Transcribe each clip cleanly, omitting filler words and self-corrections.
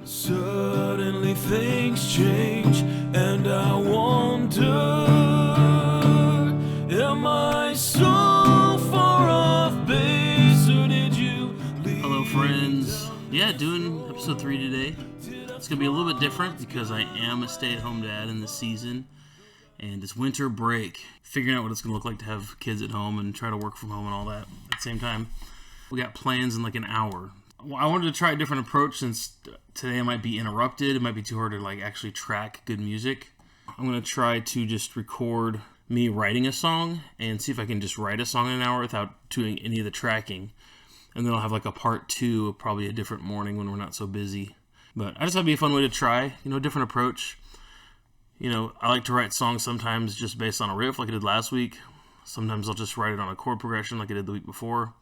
Suddenly things change, and I wonder, am I so far off base, or did you leave? Hello friends. Yeah, doing episode 3 today. It's going to be a little bit different because I am a stay-at-home dad in this season, and it's winter break. Figuring out what it's going to look like to have kids at home and try to work from home and all that at the same time. We got plans in like an hour. I wanted to try a different approach since today I might be interrupted. It might be too hard to like actually track good music. I'm going to try to just record me writing a song and see if I can just write a song in an hour without doing any of the tracking. And then I'll have like a part 2, probably a different morning when we're not so busy. But I just thought it'd be a fun way to try, a different approach. I like to write songs sometimes just based on a riff like I did last week. Sometimes I'll just write it on a chord progression like I did the week before.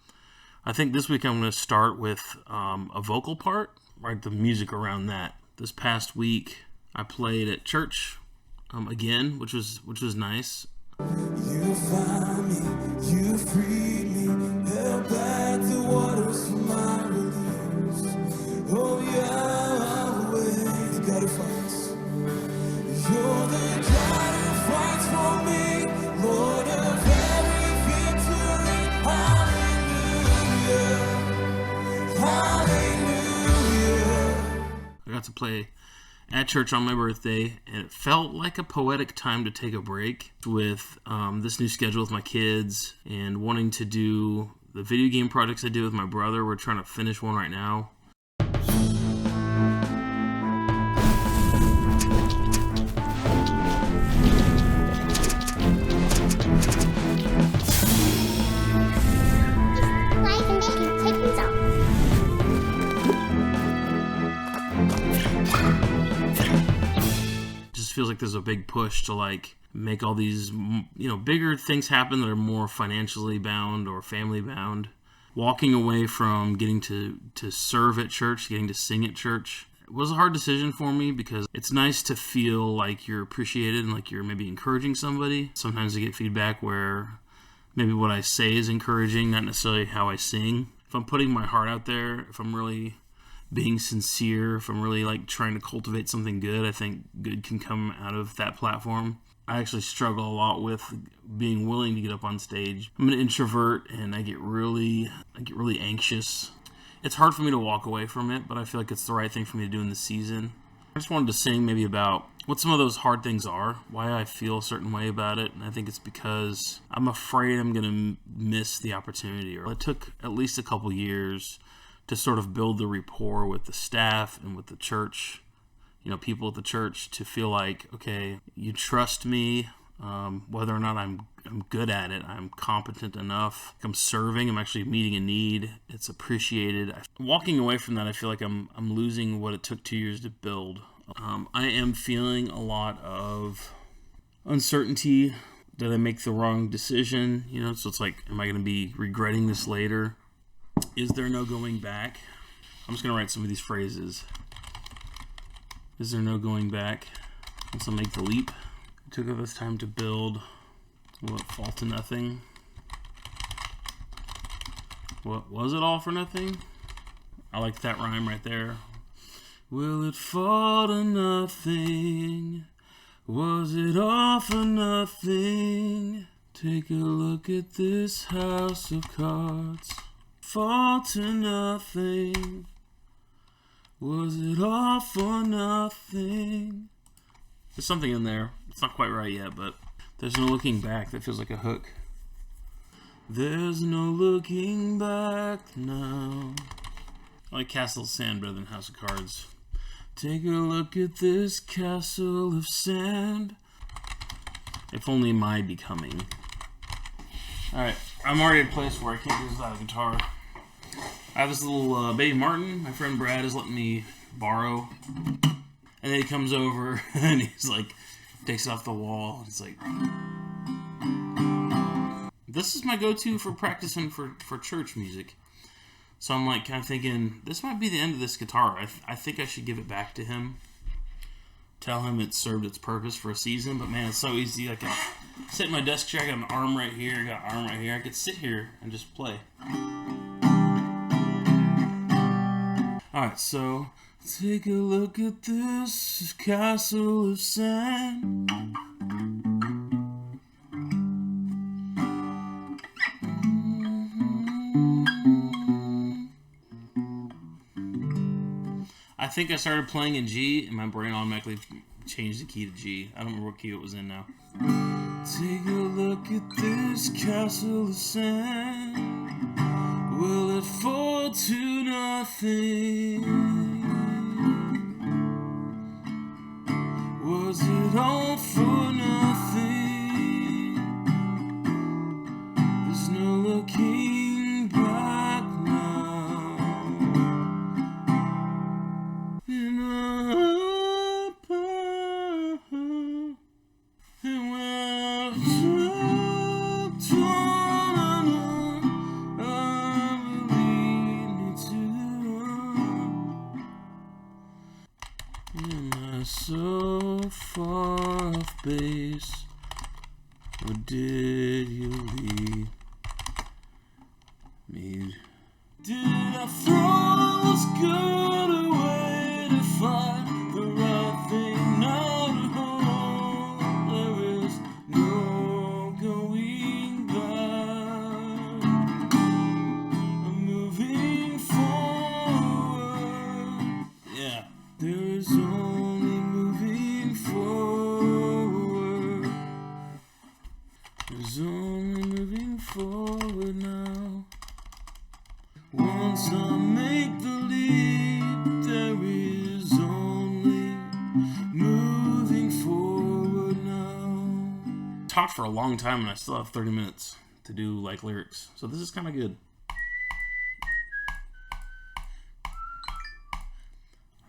I think this week I'm going to start with a vocal part, write the music around that. This past week I played at church again, which was nice. You found me, you freed me, held back the waters for my release. Oh yeah, always gotta fight. You're the God who fights for me, Lord of every victory. I got to play at church on my birthday, and it felt like a poetic time to take a break with this new schedule with my kids and wanting to do the video game projects I did with my brother. We're trying to finish one right now. Feels like there's a big push to like make all these bigger things happen that are more financially bound or family bound. Walking away from getting to serve at church, getting to sing at church, it was a hard decision for me because it's nice to feel like you're appreciated and like you're maybe encouraging somebody. Sometimes I get feedback where maybe what I say is encouraging, not necessarily how I sing. If I'm putting my heart out there, if I'm really being sincere, if I'm really like trying to cultivate something good, I think good can come out of that platform. I actually struggle a lot with being willing to get up on stage. I'm an introvert and I get really anxious. It's hard for me to walk away from it, but I feel like it's the right thing for me to do in this season. I just wanted to sing maybe about what some of those hard things are, why I feel a certain way about it, and I think it's because I'm afraid I'm going to miss the opportunity. It took at least a couple years to sort of build the rapport with the staff and with the church, people at the church, to feel like, okay, you trust me, whether or not I'm good at it, I'm competent enough, I'm serving, I'm actually meeting a need, it's appreciated. Walking away from that, I feel like I'm losing what it took 2 years to build. I am feeling a lot of uncertainty. Did I make the wrong decision? So it's like, am I going to be regretting this later? Is there no going back? I'm just going to write some of these phrases. Is there no going back? Once I make the leap. It took all this time to build. Will it fall to nothing? What was it all for nothing? I like that rhyme right there. Will it fall to nothing? Was it all for nothing? Take a look at this house of cards. Fall to nothing. Was it all for nothing? There's something in there. It's not quite right yet, but there's no looking back. That feels like a hook. There's no looking back now. I like Castle of Sand better than House of Cards. Take a look at this castle of sand. If only my becoming. Alright, I'm already at a place where I can't do this without a guitar. I have this little baby Martin my friend Brad is letting me borrow. And then he comes over and he's like, takes it off the wall. It's like, this is my go-to for practicing for church music. So I'm like kind of thinking, this might be the end of this guitar. I think I should give it back to him. Tell him it served its purpose for a season. But man, it's so easy. I can sit in my desk chair. I got an arm right here. I got an arm right here. I could sit here and just play. Alright, so Take a look at this castle of sand. I think I started playing in G, and my brain automatically changed the key to G. I don't remember what key it was in now. Take a look at this castle of sand. Will it fall to nothing? Was it all for nothing? There's no looking back now. And so far off base, or did you leave me? Did I throw what's good away to find the right thing now to hold? There is no going back. I'm moving forward. Yeah, there is only moving forward. There's only moving forward now. Once I make the leap, there is only moving forward now. Talked for a long time and I still have 30 minutes to do like lyrics, so this is kind of good.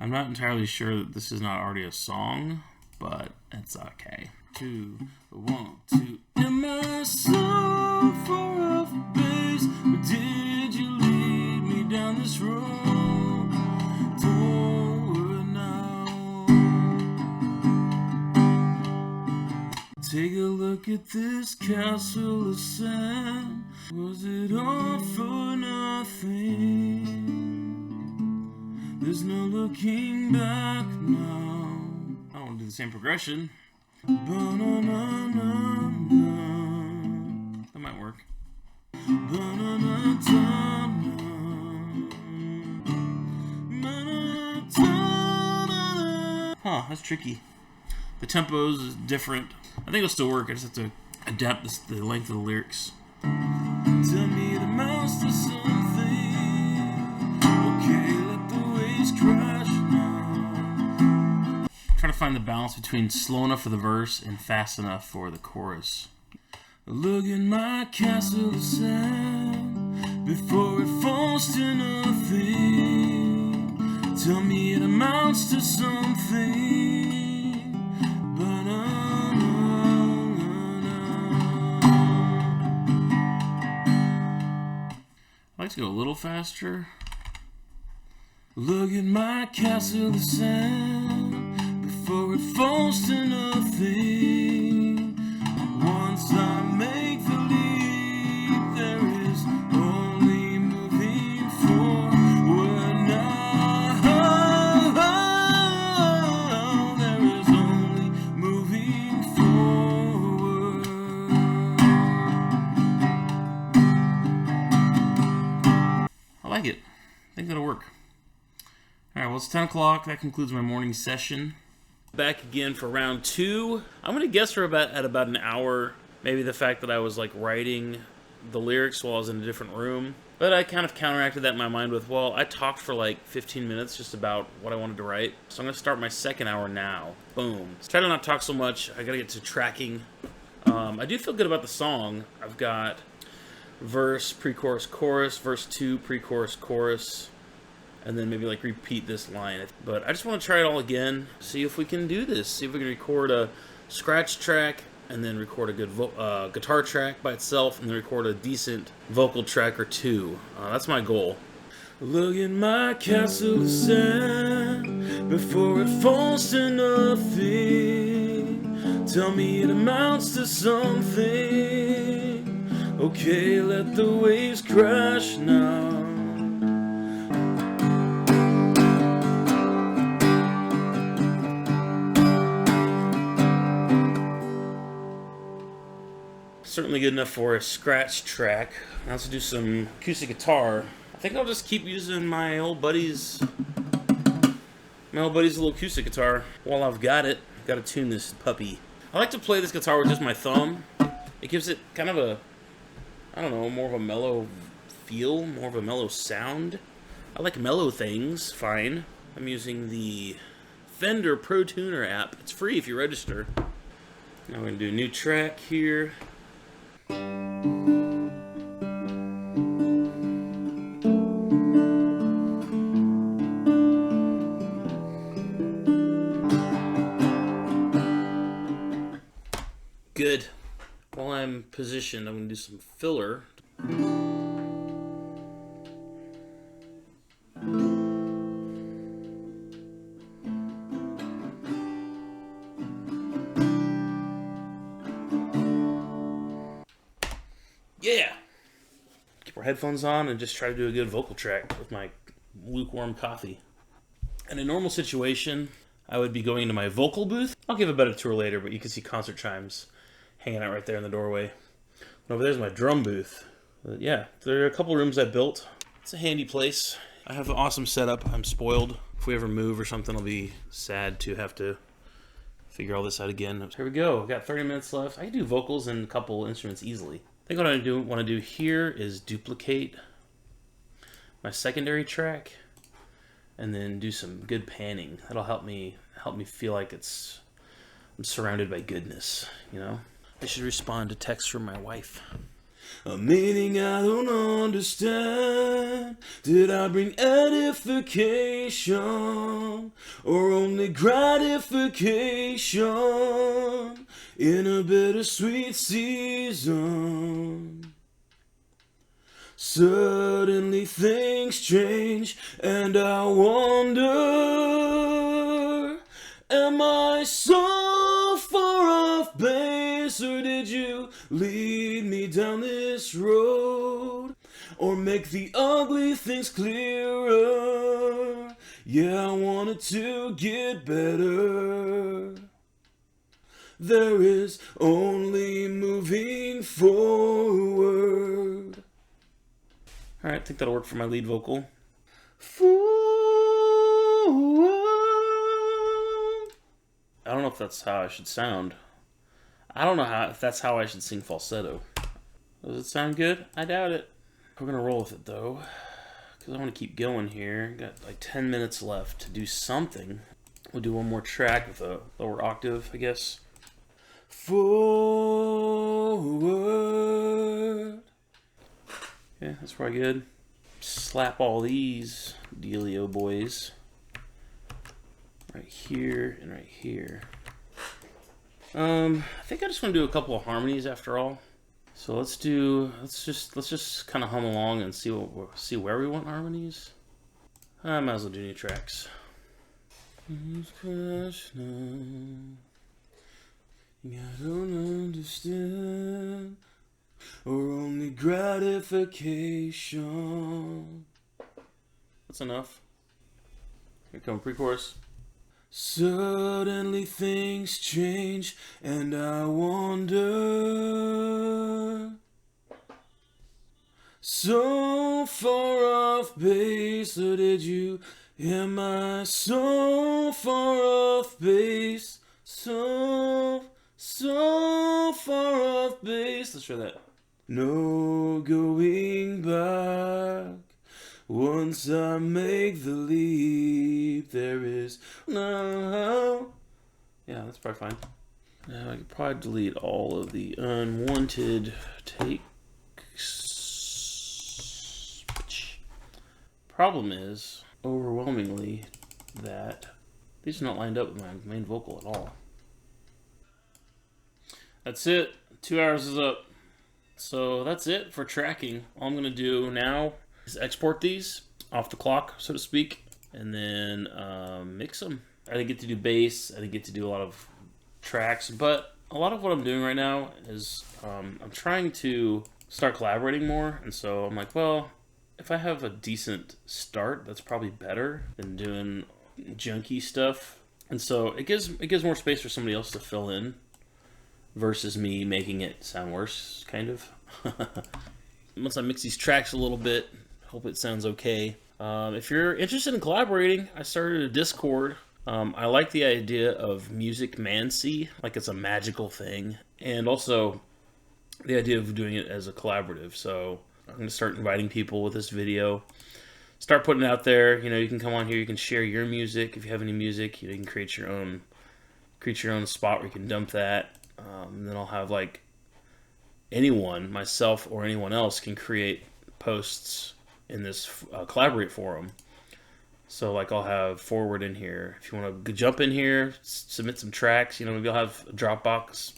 I'm not entirely sure that this is not already a song, but it's okay. 2, 1, 2. Am I so far off base, or did you lead me down this road toward now? Take a look at this castle of sand. Was it all for nothing? There's no looking back now. I don't want to do the same progression. That might work. Huh, that's tricky. The tempos is different. I think it'll still work. I just have to adapt the length of the lyrics. Tell me the mouse to something. Okay, let the waves crash now. Try to find the balance between slow enough for the verse and fast enough for the chorus. Look at my castle of sand before it falls to nothing. Tell me it amounts to something. I'd like to go a little faster. Look at my castle of sand before it falls to nothing. Once I make the leap, there is only moving forward now. There is only moving forward. I like it. I think that'll work. Alright, well, it's 10 o'clock. That concludes my morning session. Back again for round 2. I'm going to guess we're at about an hour. Maybe the fact that I was like writing the lyrics while I was in a different room. But I kind of counteracted that in my mind with, well, I talked for like 15 minutes just about what I wanted to write. So I'm going to start my second hour now. Boom. Try to not talk so much. I got to get to tracking. I do feel good about the song. I've got verse, pre-chorus, chorus, verse 2, pre-chorus, chorus. And then maybe like repeat this line. But I just want to try it all again. See if we can do this. See if we can record a scratch track and then record a good guitar track by itself and then record a decent vocal track or two. That's my goal. Look at my castle of sand before it falls to nothing. Tell me it amounts to something. Okay, let the waves crash now. certainly good enough for a scratch track. Now let's do some acoustic guitar. I think I'll just keep using my old buddy's little acoustic guitar while I've got it. I've got to tune this puppy. I like to play this guitar with just my thumb. It gives it kind of a, I don't know, more of a mellow feel, more of a mellow sound. I like mellow things, fine. I'm using the Fender Pro Tuner app. It's free if you register. Now we're going to do a new track here. Good. While I'm positioned, I'm going to do some filler. Yeah! Keep our headphones on and just try to do a good vocal track with my lukewarm coffee. In a normal situation, I would be going into my vocal booth. I'll give a better tour later, but you can see concert chimes hanging out right there in the doorway. And over there's my drum booth. But yeah, there are a couple rooms I built. It's a handy place. I have an awesome setup. I'm spoiled. If we ever move or something, I'll be sad to have to figure all this out again. Here we go. I've got 30 minutes left. I can do vocals and a couple instruments easily. I think what I want to do here is duplicate my secondary track and then do some good panning. That'll help me feel like I'm surrounded by goodness, you know? I should respond to text from my wife. A meaning I don't understand. Did I bring edification or only gratification in a bittersweet season? Suddenly things change and I wonder, am I so far off base, or did you lead me down this road, or make the ugly things clearer? Yeah, I wanted to get better. There is only moving forward. Alright, I think that'll work for my lead vocal. I don't know if that's how I should sound. I don't know if that's how I should sing falsetto. Does it sound good? I doubt it. We're gonna roll with it though, because I want to keep going here. Got like 10 minutes left to do something. We'll do one more track with a lower octave, I guess. Forward. Yeah, that's probably good. Slap all these dealio boys right here and right here. I think I just want to do a couple of harmonies after all. So let's just kind of hum along and see where we want harmonies. I might as well do new tracks. I don't understand, or only gratification. That's enough. Here come pre-chorus. Suddenly things change and I wonder, so far off base, or did you, am I so far off base, so far off base? Let's try that. No going back. Once I make the leap, there is no. Yeah, that's probably fine. Now I could probably delete all of the unwanted takes. Problem is, overwhelmingly, that these are not lined up with my main vocal at all. That's it. 2 hours is up. So that's it for tracking. All I'm going to do now is export these off the clock, so to speak, and then mix them. I didn't get to do bass. I didn't get to do a lot of tracks, but a lot of what I'm doing right now is I'm trying to start collaborating more, and so I'm like, well, if I have a decent start, that's probably better than doing junky stuff. And so it gives more space for somebody else to fill in versus me making it sound worse, kind of. Once I mix these tracks a little bit, hope it sounds okay. If you're interested in collaborating, I started a Discord. I like the idea of musicmancy, like it's a magical thing, and also the idea of doing it as a collaborative. So I'm going to start inviting people with this video, start putting it out there. You know, you can come on here, you can share your music. If you have any music, you can create your own spot where you can dump that. And then I'll have like anyone, myself or anyone else, can create posts in this collaborate forum. So like I'll have forward in here. If you want to jump in here, submit some tracks, you know, maybe I'll have a Dropbox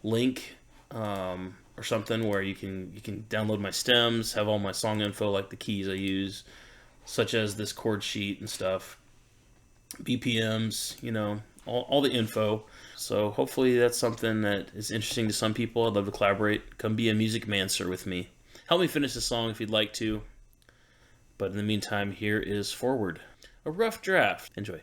link or something where you can download my stems, have all my song info, like the keys I use, such as this chord sheet and stuff, BPMs, you know, all the info. So hopefully that's something that is interesting to some people. I'd love to collaborate. Come be a musicmancer with me. Help me finish the song if you'd like to. But in the meantime, here is Forward, a rough draft. Enjoy.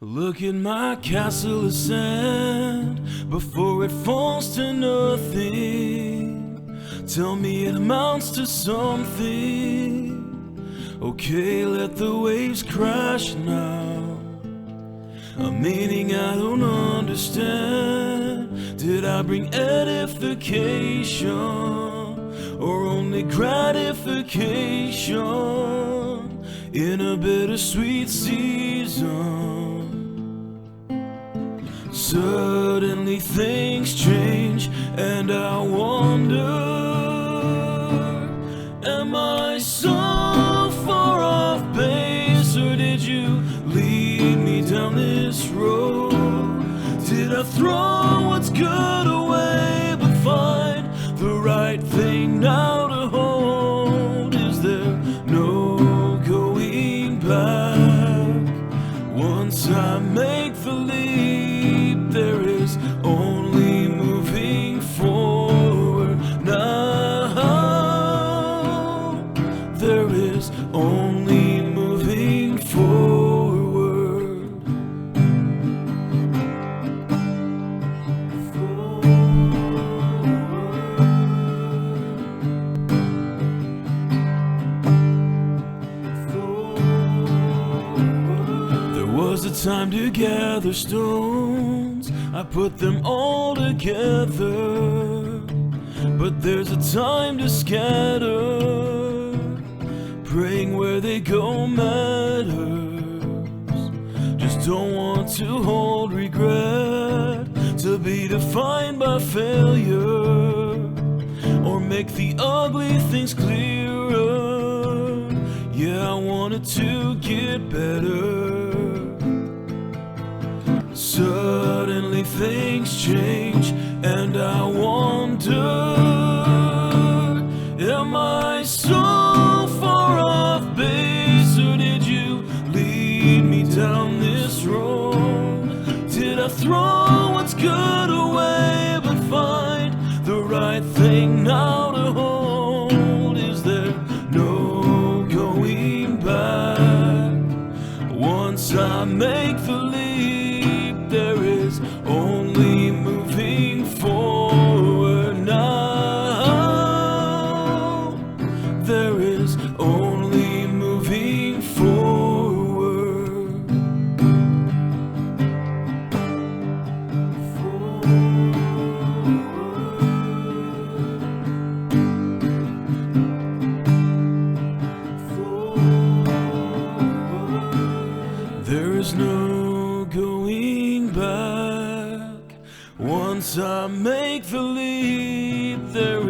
Look at my castle of sand before it falls to nothing. Tell me it amounts to something. Okay, let the waves crash now. A meaning I don't understand. Did I bring edification or only gratification in a bittersweet season? Suddenly things change and I wonder, am I so far off base, or did you lead me down this road? Did I throw what's good away but find the right thing now to hold? Is there no going back? Once I make the leap, there is only moving forward now. There is only moving forward. There was a time to gather stones, I put them all together. But there's a time to scatter, praying where they go matters. Just don't want to hold regret, to be defined by failure, or make the ugly things clearer. Yeah, I wanted to get better. Suddenly things change and I wonder, am I so far off base, or did you lead me down this road? Did I throw what's good away but find the right thing now to hold? Is there no going back? Once I make the leap, there is only moving forward now. There is only moving forward. There is no going back. Once I make the leap, there